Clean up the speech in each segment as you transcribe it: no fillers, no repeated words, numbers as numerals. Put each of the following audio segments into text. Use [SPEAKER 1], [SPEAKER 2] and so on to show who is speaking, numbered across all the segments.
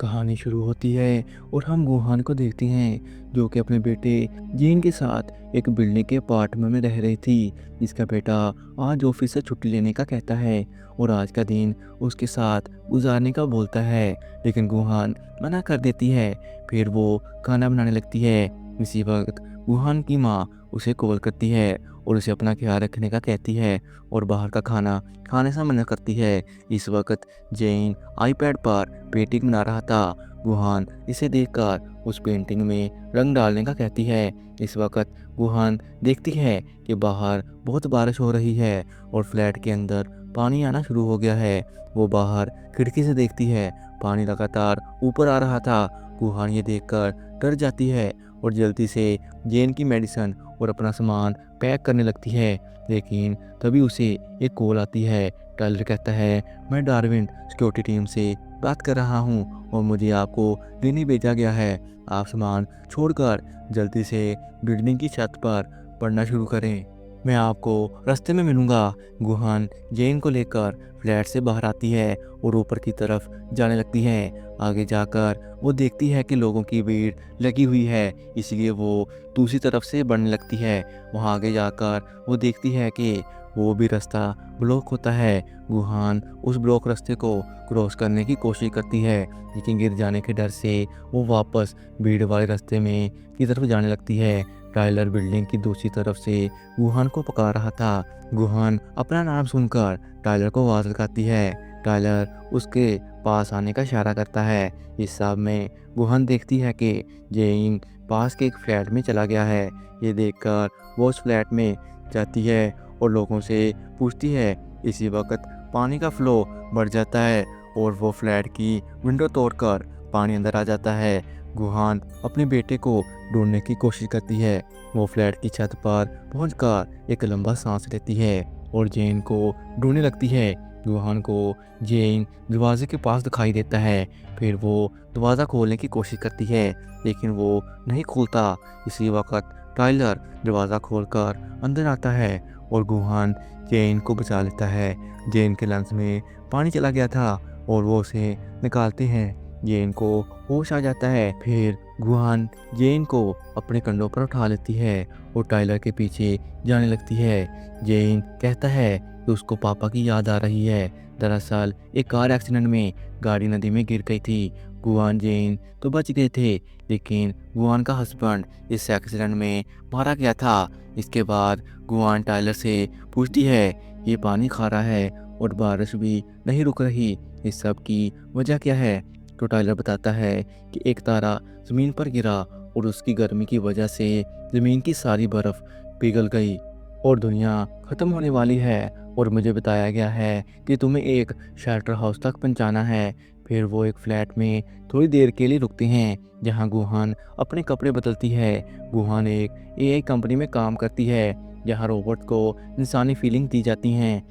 [SPEAKER 1] कहानी शुरू होती है और हम गुहान को देखते हैं जो कि अपने बेटे जीन के साथ एक बिल्डिंग के अपार्टमेंट में रह रही थी। जिसका बेटा आज ऑफिस से छुट्टी लेने का कहता है और आज का दिन उसके साथ गुजारने का बोलता है, लेकिन गुहान मना कर देती है। फिर वो खाना बनाने लगती है। इसी वक्त गुहान की माँ उसे कॉल करती है और उसे अपना ख्याल रखने का कहती है और बाहर का खाना खाने से मना करती है। इस वक्त जेन आईपैड पर पेंटिंग बना रहा था। गुहान इसे देखकर उस पेंटिंग में रंग डालने का कहती है। इस वक्त गुहान देखती है कि बाहर बहुत बारिश हो रही है और फ्लैट के अंदर पानी आना शुरू हो गया है। वो बाहर खिड़की से देखती है, पानी लगातार ऊपर आ रहा था। गुहान ये देखकर डर जाती है और जल्दी से जेन की मेडिसिन और अपना सामान पैक करने लगती है। लेकिन तभी उसे एक कॉल आती है। टाइलर कहता है, मैं डार्विन सिक्योरिटी टीम से बात कर रहा हूँ और मुझे आपको लेने भेजा गया है। आप सामान छोड़कर जल्दी से बिल्डिंग की छत पर पढ़ना शुरू करें। मैं आपको रास्ते में मिलूंगा। गुहान जेन को लेकर फ्लैट से बाहर आती है और ऊपर की तरफ जाने लगती है। आगे जाकर वो देखती है कि लोगों की भीड़ लगी हुई है, इसलिए वो दूसरी तरफ से बढ़ने लगती है। वहाँ आगे जाकर वो देखती है कि वो भी रास्ता ब्लॉक होता है। गुहान उस ब्लॉक रास्ते को क्रॉस करने की कोशिश करती है, लेकिन गिर जाने के डर से वो वापस भीड़ वाले रास्ते में की तरफ जाने लगती है। टाइलर बिल्डिंग की दूसरी तरफ से गुहान को पुकार रहा था। गुहान अपना नाम सुनकर टाइलर को आवाज लगाती है। टाइलर उसके पास आने का इशारा करता है। इस सब में गुहान देखती है कि जेइन पास के एक फ्लैट में चला गया है। ये देखकर वो उस फ्लैट में जाती है और लोगों से पूछती है। इसी वक्त पानी का फ्लो बढ़ जाता है और वो फ्लैट की विंडो तोड़कर पानी अंदर आ जाता है। गुहान अपने बेटे को ढूंढने की कोशिश करती है। वो फ्लैट की छत पर पहुंचकर एक लंबा सांस लेती है और जेन को ढूंढने लगती है। गुहान को जेन दरवाजे के पास दिखाई देता है। फिर वो दरवाज़ा खोलने की कोशिश करती है, लेकिन वो नहीं खुलता। इसी वक्त टाइलर दरवाज़ा खोलकर अंदर आता है और गुहान जेन को बचा लेता है। जेन के लंग्स में पानी चला गया था और वो उसे निकालते हैं। जेन को होश आ जाता है। फिर गुहान जेन को अपने कंधों पर उठा लेती है और टाइलर के पीछे जाने लगती है। जेन कहता है कि उसको पापा की याद आ रही है। दरअसल एक कार एक्सीडेंट में गाड़ी नदी में गिर गई थी। गुहान जेन तो बच गए थे, लेकिन गुहान का हस्बैंड इस एक्सीडेंट में मारा गया था। इसके बाद गुहान टाइलर से पूछती है, ये पानी खारा है और बारिश भी नहीं रुक रही, इस सब की वजह क्या है? तो टाइलर बताता है कि एक तारा ज़मीन पर गिरा और उसकी गर्मी की वजह से ज़मीन की सारी बर्फ़ पिघल गई और दुनिया ख़त्म होने वाली है। और मुझे बताया गया है कि तुम्हें एक शेल्टर हाउस तक पहुंचाना है। फिर वो एक फ्लैट में थोड़ी देर के लिए रुकते हैं, जहां गुहान अपने कपड़े बदलती है। गुहान एक एआई कंपनी में काम करती है, जहां रोबोट को इंसानी फीलिंग दी जाती हैं।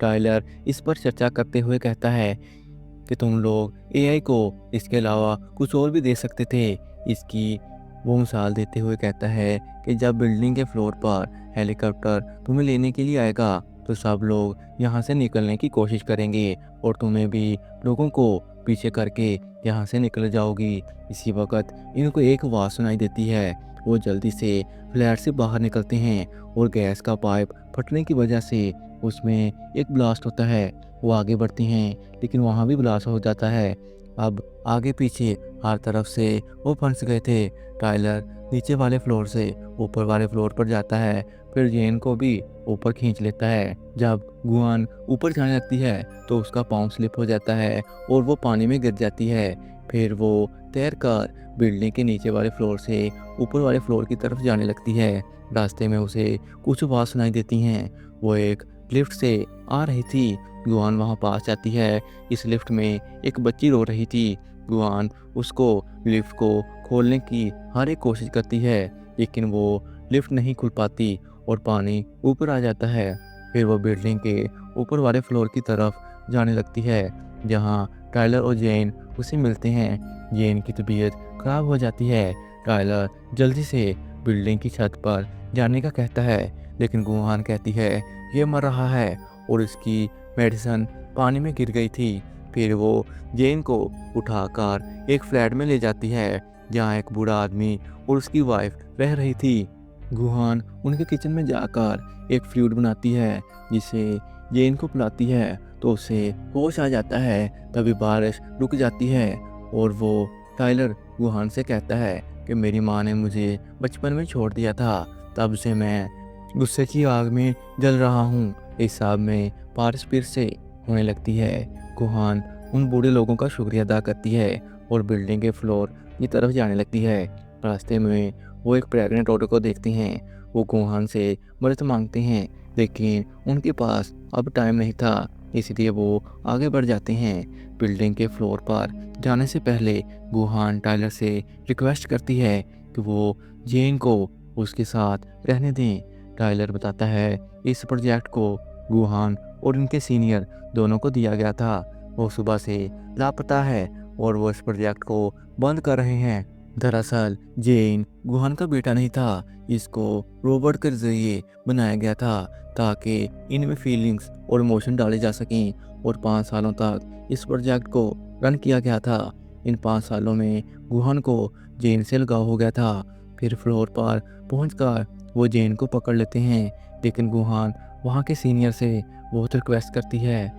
[SPEAKER 1] टाइलर इस पर चर्चा करते हुए कहता है कि तुम लोग एआई को इसके अलावा कुछ और भी दे सकते थे। इसकी वो मिसाल देते हुए कहता है कि जब बिल्डिंग के फ्लोर पर हेलीकॉप्टर तुम्हें लेने के लिए आएगा तो सब लोग यहाँ से निकलने की कोशिश करेंगे और तुम्हें भी लोगों को पीछे करके यहाँ से निकल जाओगी। इसी वक्त इनको एक आवाज़ सुनाई देती है। वो जल्दी से फ्लैट से बाहर निकलते हैं और गैस का पाइप फटने की वजह से उसमें एक ब्लास्ट होता है। वो आगे बढ़ती हैं, लेकिन वहाँ भी ब्लास्ट हो जाता है। अब आगे पीछे हर तरफ से वो फंस गए थे। टाइलर नीचे वाले फ्लोर से ऊपर वाले फ्लोर पर जाता है, फिर जेन को भी ऊपर खींच लेता है। जब गुआन ऊपर जाने लगती है तो उसका पाँव स्लिप हो जाता है और वो पानी में गिर जाती है। फिर वो तैरकर बिल्डिंग के नीचे वाले फ्लोर से ऊपर वाले फ्लोर की तरफ जाने लगती है। रास्ते में उसे कुछ आवाज़ सुनाई देती हैं। वो एक लिफ्ट से आ रही थी। गुआन वहाँ पास जाती है। इस लिफ्ट में एक बच्ची रो रही थी। गुआन उसको लिफ्ट को खोलने की हर एक कोशिश करती है, लेकिन वो लिफ्ट नहीं खुल पाती और पानी ऊपर आ जाता है। फिर वो बिल्डिंग के ऊपर वाले फ्लोर की तरफ जाने लगती है, जहाँ टाइलर और जेन उसे मिलते हैं। जेन की तबीयत खराब हो जाती है। टाइलर जल्दी से बिल्डिंग की छत पर जाने का कहता है, लेकिन गुआन कहती है ये मर रहा है और इसकी मेडिसिन पानी में गिर गई थी। फिर वो जेन को उठाकर एक फ्लैट में ले जाती है जहाँ एक बूढ़ा आदमी और उसकी वाइफ रह रही थी। गुहान उनके किचन में जाकर एक फ्लूइड बनाती है जिसे जेन को पिलाती है तो उसे होश आ जाता है। तभी बारिश रुक जाती है और वो टाइलर गुहान से कहता है कि मेरी माँ ने मुझे बचपन में छोड़ दिया था, तब से मैं गुस्से की आग में जल रहा हूँ। इस सब में बारिश फिर से होने लगती है। गुहान उन बूढ़े लोगों का शुक्रिया अदा करती है और बिल्डिंग के फ्लोर की तरफ जाने लगती है। रास्ते में वो एक प्रेग्नेंट औरत को देखती हैं। वो गुहान से मदद मांगते हैं लेकिन उनके पास अब टाइम नहीं था, इसलिए वो आगे बढ़ जाते हैं। बिल्डिंग के फ्लोर पर जाने से पहले गुहान टाइलर से रिक्वेस्ट करती है कि वो जेन को उसके साथ रहने दें। टाइलर बताता है इस प्रोजेक्ट को गुहान और उनके सीनियर दोनों को दिया गया था। वो सुबह से लापता है और वो इस प्रोजेक्ट को बंद कर रहे हैं। दरअसल जेन गुहान का बेटा नहीं था, इसको रोबोट के जरिए बनाया गया था ताकि इनमें फीलिंग्स और इमोशन डाले जा सकें। और 5 सालों तक इस प्रोजेक्ट को रन किया गया था। इन 5 सालों में गुहान को जेन से लगाव हो गया था। फिर फ्लोर पर पहुंचकर वो जेन को पकड़ लेते हैं लेकिन गुहान वहाँ के सीनियर से बहुत रिक्वेस्ट करती है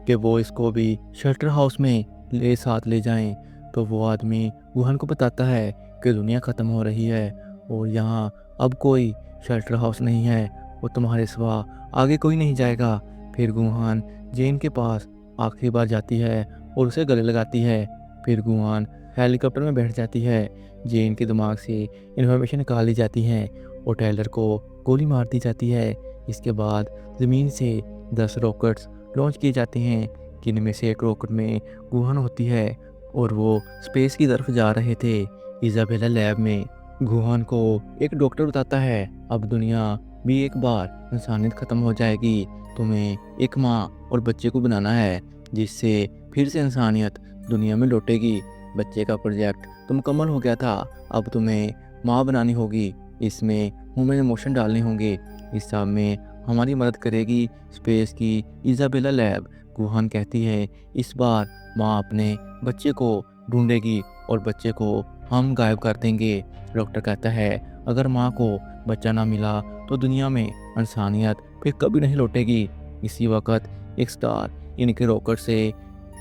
[SPEAKER 1] कि वो इसको भी शेल्टर हाउस में साथ ले जाएं। तो वो आदमी गुहान को बताता है कि दुनिया ख़त्म हो रही है और यहाँ अब कोई शेल्टर हाउस नहीं है, वो तुम्हारे सिवा आगे कोई नहीं जाएगा। फिर गुहान जेन के पास आखिरी बार जाती है और उसे गले लगाती है। फिर गुहान हेलीकॉप्टर में बैठ जाती है। जेन के दिमाग से इन्फॉर्मेशन निकाल ली जाती है और टेलर को गोली मार दी जाती है। इसके बाद ज़मीन से 10 रॉकेट्स लॉन्च किए जाते हैं जिनमें से एक रॉकेट में गुहान होती है और वो स्पेस की तरफ जा रहे थे। इजाबेला लैब में गुहान को एक डॉक्टर बताता है अब दुनिया भी एक बार इंसानियत ख़त्म हो जाएगी, तुम्हें एक माँ और बच्चे को बनाना है जिससे फिर से इंसानियत दुनिया में लौटेगी। बच्चे का प्रोजेक्ट तो मुकम्मल हो गया था, अब तुम्हें माँ बनानी होगी, इसमें ह्यूमन इमोशन डालने होंगे। इस सब में हमारी मदद करेगी स्पेस की इजाबेला लैब। गुहान कहती है इस बार माँ अपने बच्चे को ढूंढेगी और बच्चे को हम गायब कर देंगे। डॉक्टर कहता है अगर माँ को बच्चा ना मिला तो दुनिया में इंसानियत फिर कभी नहीं लौटेगी। इसी वक्त एक स्टार इनके रॉकेट से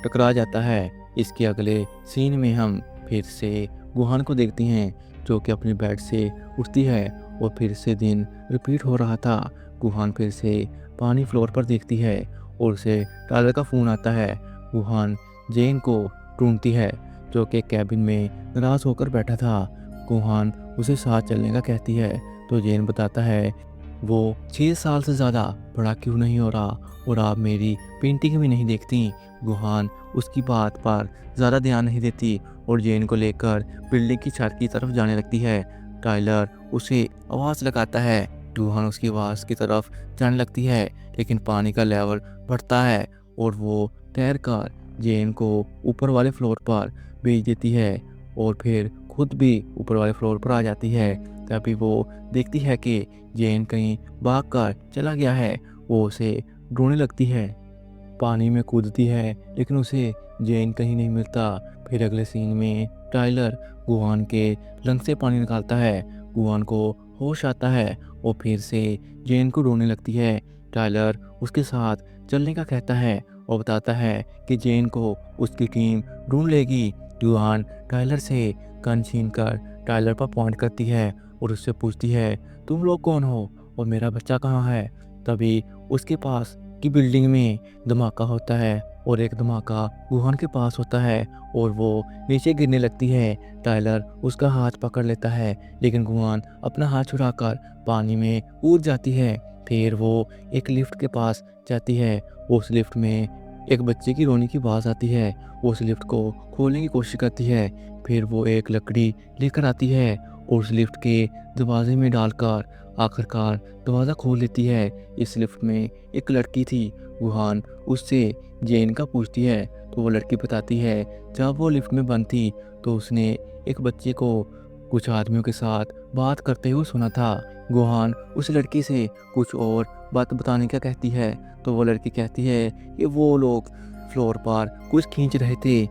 [SPEAKER 1] टकरा जाता है। इसके अगले सीन में हम फिर से गुहान को देखते हैं जो कि अपनी बेड से उठती है और फिर से दिन रिपीट हो रहा था। गुहान फिर से पानी फ्लोर पर देखती है और उसे टाइलर का फ़ोन आता है। गुहान जेन को ढूंढती है जो कि कैबिन में नाराज़ होकर बैठा था। गुहान उसे साथ चलने का कहती है तो जेन बताता है वो 6 साल से ज़्यादा बड़ा क्यों नहीं हो रहा और आप मेरी पेंटिंग भी नहीं देखती। गुहान उसकी बात पर ज़्यादा ध्यान नहीं देती और जेन को लेकर बिल्डिंग की छत की तरफ जाने लगती है। टाइलर उसे आवाज़ लगाता है। गुहान उसकी आवाज़ की तरफ जाने लगती है लेकिन पानी का लेवल बढ़ता है और वो तैरकर जेन को ऊपर वाले फ्लोर पर भेज देती है और फिर खुद भी ऊपर वाले फ्लोर पर आ जाती है। तभी वो देखती है कि जेन कहीं भागकर चला गया है। वो उसे ढूंढने लगती है, पानी में कूदती है लेकिन उसे जेन कहीं नहीं मिलता। फिर अगले सीन में टाइलर गुहान के लंग से पानी निकालता है। गुहान को होश आता है और फिर से जेन को ढूंढने लगती है। टाइलर उसके साथ चलने का कहता है और बताता है कि जेन को उसकी टीम ढूंढ लेगी। गुहान टाइलर से गन छीनकर टाइलर पर पॉइंट करती है और उससे पूछती है तुम लोग कौन हो और मेरा बच्चा कहाँ है। तभी उसके पास की बिल्डिंग में धमाका होता है और एक धमाका गुहान के पास होता है और वो नीचे गिरने लगती है। टाइलर उसका हाथ पकड़ लेता है लेकिन गुहान अपना हाथ छुड़ाकर पानी में कूद जाती है। फिर वो एक लिफ्ट के पास जाती है। उस लिफ्ट में एक बच्चे की रोने की आवाज़ आती है। वो उस लिफ्ट को खोलने की कोशिश करती है। फिर वो एक लकड़ी लेकर आती है और उस लिफ्ट के दरवाजे में डालकर आखिरकार दरवाज़ा खोल लेती है। इस लिफ्ट में एक लड़की थी। गुहान उससे जेन का पूछती है तो वो लड़की बताती है जब वो लिफ्ट में बंद थी तो उसने एक बच्चे को कुछ आदमियों के साथ बात करते हुए सुना था। गुहान उस लड़की से कुछ और बात बताने का कहती है तो वो लड़की कहती है कि वो लोग फ्लोर पर कुछ खींच रहे थे।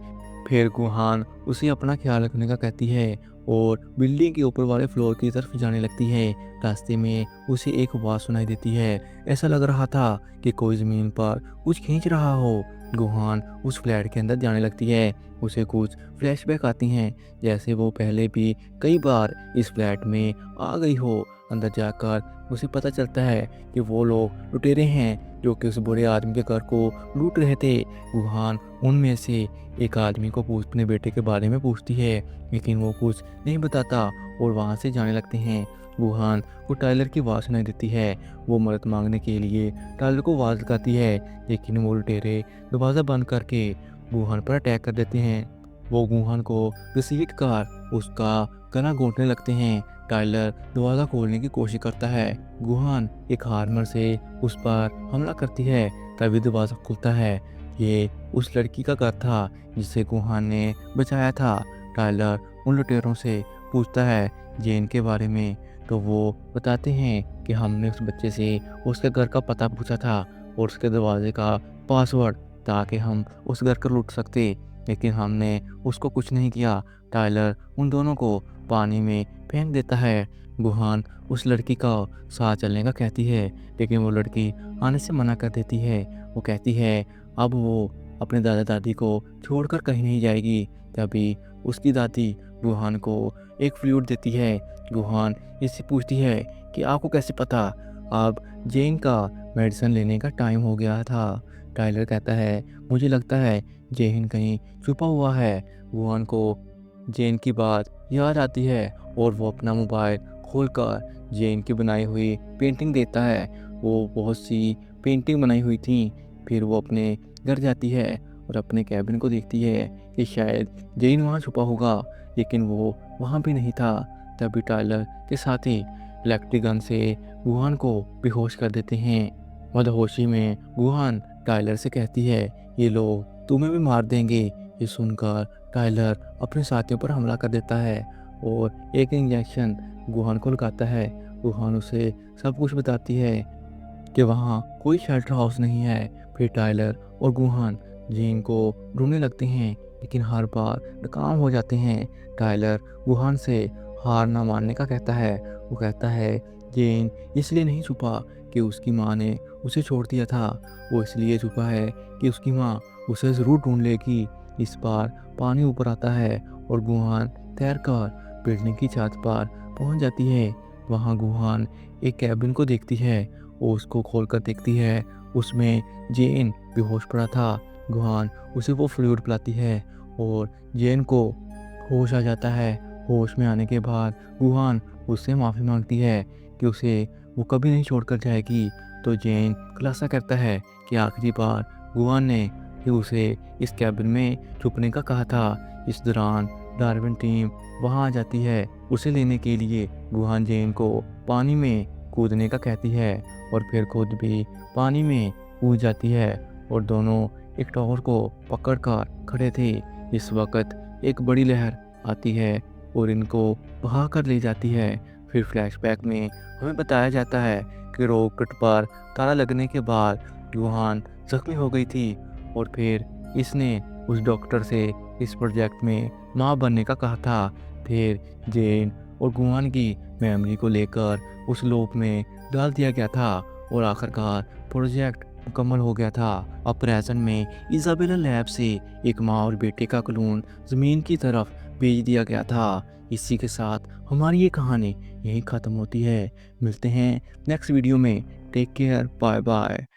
[SPEAKER 1] फिर गुहान उसे अपना ख्याल रखने का कहती है और बिल्डिंग के ऊपर वाले फ्लोर की तरफ जाने लगती है। रास्ते में उसे एक आवाज़ सुनाई देती है। ऐसा लग रहा था कि कोई ज़मीन पर कुछ खींच रहा हो। गुहान उस फ्लैट के अंदर जाने लगती है। उसे कुछ फ्लैशबैक आती हैं, जैसे वो पहले भी कई बार इस फ्लैट में आ गई हो। अंदर जाकर उसे पता चलता है कि वो लोग लुटेरे हैं जो कि उस बूढ़े आदमी के घर को लूट रहे थे। गुहान उनमें से एक आदमी को अपने बेटे के बारे में पूछती है, लेकिन वो कुछ नहीं बताता और वहाँ से जाने लगते हैं। गुहान को टाइलर की आवाज़ सुनाई देती है। वो मदद मांगने के लिए टाइलर को आवाज़ लगाती है, लेकिन वो लुटेरे दरवाज़ा बंद करके गुहान पर अटैक कर देते हैं। वो गुहान को घसीट कर उसका गला घोंटने लगते हैं। टाइलर दरवाज़ा खोलने की कोशिश करता है। गुहान एक हार्मर से उस पर हमला करती है, तभी दरवाज़ा खुलता है। ये उस लड़की का घर था जिसे गुहान ने बचाया था। टाइलर उन लुटेरों से पूछता है जेन के बारे में, तो वो बताते हैं कि हमने उस बच्चे से उसके घर का पता पूछा था और उसके दरवाजे का पासवर्ड, ताकि हम उस घर को लूट सकते, लेकिन हमने उसको कुछ नहीं किया। टाइलर उन दोनों को पानी में फेंक देता है। गुहान उस लड़की का साथ चलने का कहती है, लेकिन वो लड़की आने से मना कर देती है। वो कहती है अब वो अपने दादा दादी को छोड़कर कहीं नहीं जाएगी। तभी उसकी दादी गुहान को एक फ्लूइड देती है। गुहान इससे पूछती है कि आपको कैसे पता? अब जेन का मेडिसिन लेने का टाइम हो गया था। टाइलर कहता है मुझे लगता है जेन कहीं छुपा हुआ है। गुहान को जेन की बात याद आती है और वो अपना मोबाइल खोलकर जेन की बनाई हुई पेंटिंग देता है। वो बहुत सी पेंटिंग बनाई हुई थी। फिर वो अपने घर जाती है और अपने कैबिन को देखती है कि शायद जेन वहाँ छुपा होगा, लेकिन वो वहाँ भी नहीं था। तभी टाइलर के साथी इलेक्ट्रिक गन से गुहान को बेहोश कर देते हैं। मदहोशी में गुहान टाइलर से कहती है ये लोग तुम्हें भी मार देंगे। ये सुनकर टाइलर अपने साथियों पर हमला कर देता है और एक इंजेक्शन गुहान को लगाता है। गुहान उसे सब कुछ बताती है कि वहाँ कोई शेल्टर हाउस नहीं है। फिर टाइलर और गुहान जेन को ढूंढने लगते हैं, लेकिन हर बार नाकाम हो जाते हैं। टाइलर गुहान से हार ना मानने का कहता है। वो कहता है जेन इसलिए नहीं छुपा कि उसकी माँ ने उसे छोड़ दिया था, वो इसलिए छुपा है कि उसकी माँ उसे ज़रूर ढूंढ लेगी। इस बार पानी ऊपर आता है और गुहान तैरकर बिल्डिंग की छत पर पहुंच जाती है। वहाँ गुहान एक कैबिन को देखती है और उसको खोलकर देखती है, उसमें जेन बेहोश पड़ा था। गुहान उसे वो फ्लूइड पिलाती है और जेन को होश आ जाता है। होश में आने के बाद गुहान उससे माफ़ी मांगती है कि उसे वो कभी नहीं छोड़कर जाएगी। तो जेन खुलासा करता है कि आखिरी बार गुहान ने ही उसे इस कैबिन में छुपने का कहा था। इस दौरान डार्विन टीम वहाँ आ जाती है उसे लेने के लिए। गुहान जेन को पानी में कूदने का कहती है और फिर खुद भी पानी में कूद जाती है और दोनों एक टावर को पकड़कर खड़े थे। इस वक्त एक बड़ी लहर आती है और इनको बहा कर ले जाती है। फिर फ्लैशबैक में हमें बताया जाता है कि रॉकेट पर ताला लगने के बाद गुहान जख्मी हो गई थी और फिर इसने उस डॉक्टर से इस प्रोजेक्ट में मां बनने का कहा था। फिर जेन और गुहान की मेमोरी को लेकर उस लूप में डाल दिया गया था और आखिरकार प्रोजेक्ट मुकम्मल हो गया था। अब प्रेजेंट में इजाबेला लैब से एक माँ और बेटे का क्लोन ज़मीन की तरफ भेज दिया गया था। इसी के साथ हमारी ये कहानी यहीं ख़त्म होती है। मिलते हैं नेक्स्ट वीडियो में। Take care, bye bye.